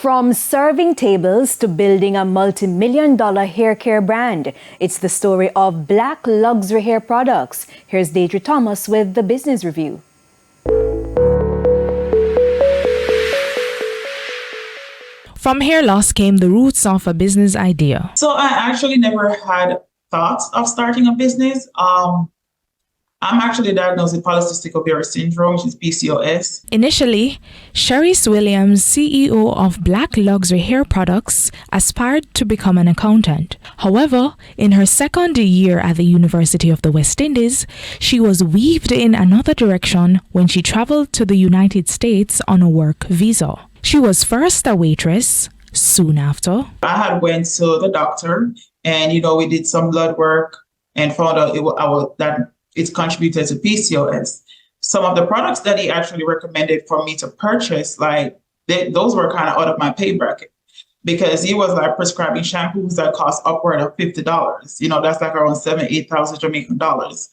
From serving tables to building a multi-million-dollar hair care brand, it's the story of Blaq luxury hair products. Here's Deidre Thomas with the Business Review. From hair loss came the roots of a business idea. So I actually never had thoughts of starting a business. I'm actually diagnosed with polycystic ovarian syndrome, which is PCOS. Initially, Sharice Williams, CEO of Blaq Luxury Hair Products, aspired to become an accountant. However, in her second year at the University of the West Indies, she was weaved in another direction when she traveled to the United States on a work visa. She was first a waitress. Soon after, I had went to the doctor and, we did some blood work and found out that it's contributed to PCOS. Some of the products that he actually recommended for me to purchase, those were kind of out of my pay bracket because he was prescribing shampoos that cost upward of $50. That's around 7,000-8,000 Jamaican dollars.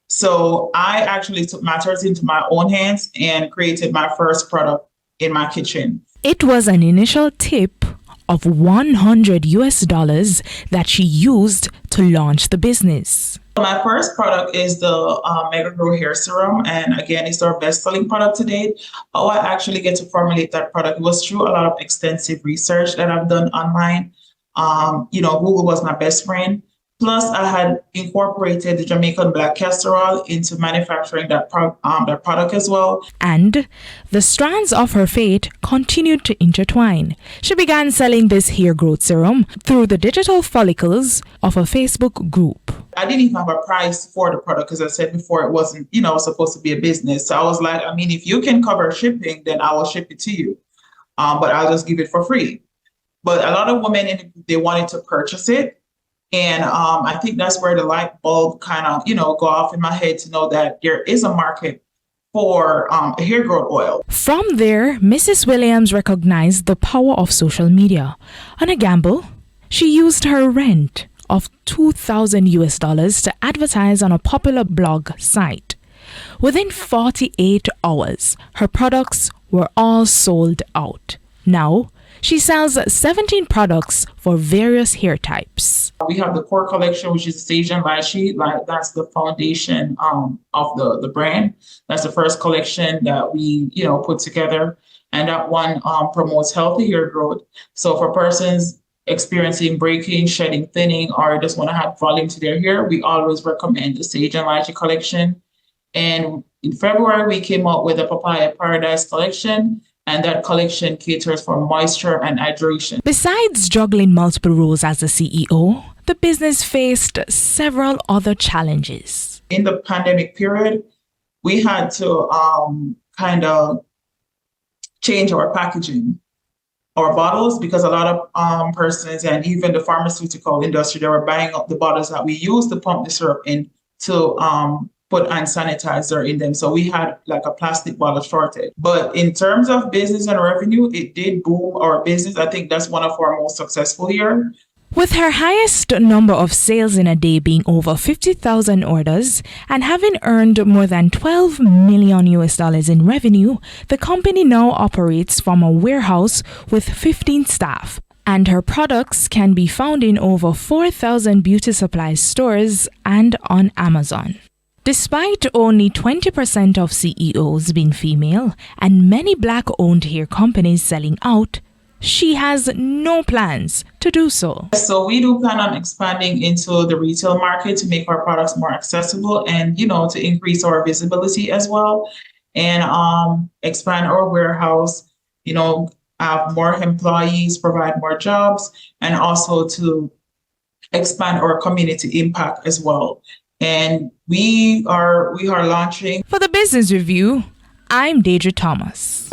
So I actually took matters into my own hands and created my first product in my kitchen. It was an initial tip of $100 that she used to launch the business. My first product is the Mega Grow Hair Serum, and again, it's our best-selling product to date. How I actually get to formulate that product was through a lot of extensive research that I've done online. Google was my best friend. Plus, I had incorporated the Jamaican black castor oil into manufacturing that product as well. And the strands of her fate continued to intertwine. She began selling this hair growth serum through the digital follicles of a Facebook group. I didn't even have a price for the product because I said before it wasn't, supposed to be a business. So I was like, if you can cover shipping, then I will ship it to you. But I'll just give it for free. But a lot of women, they wanted to purchase it. And I think that's where the light bulb kind of, go off in my head to know that there is a market for hair growth oil. From there, Mrs. Williams recognized the power of social media. On a gamble, she used her rent of $2,000 to advertise on a popular blog site. Within 48 hours, her products were all sold out. Now, she sells 17 products for various hair types. We have the core collection, which is Sage and Lychee. That's the foundation of the brand. That's the first collection that we, put together. And that one promotes healthy hair growth. So for persons experiencing breaking, shedding, thinning, or just want to add volume to their hair, we always recommend the Sage and Lychee collection. And in February, we came out with a Papaya Paradise collection. And that collection caters for moisture and hydration. Besides juggling multiple roles as the CEO, the business faced several other challenges. In the pandemic period, we had to kind of change our packaging, our bottles, because a lot of persons and even the pharmaceutical industry, they were buying up the bottles that we use to pump the syrup in to put hand sanitizer in them. So we had a plastic bottle shortage. But in terms of business and revenue, it did boom our business. I think that's one of our most successful years. With her highest number of sales in a day being over 50,000 orders and having earned more than $12 million in revenue, the company now operates from a warehouse with 15 staff. And her products can be found in over 4,000 beauty supply stores and on Amazon. Despite only 20% of CEOs being female and many Black-owned hair companies selling out, she has no plans to do so. So we do plan on expanding into the retail market to make our products more accessible and, to increase our visibility as well and expand our warehouse, have more employees, provide more jobs, and also to expand our community impact as well. And we are launching. For the Business Review, I'm Deidre Thomas.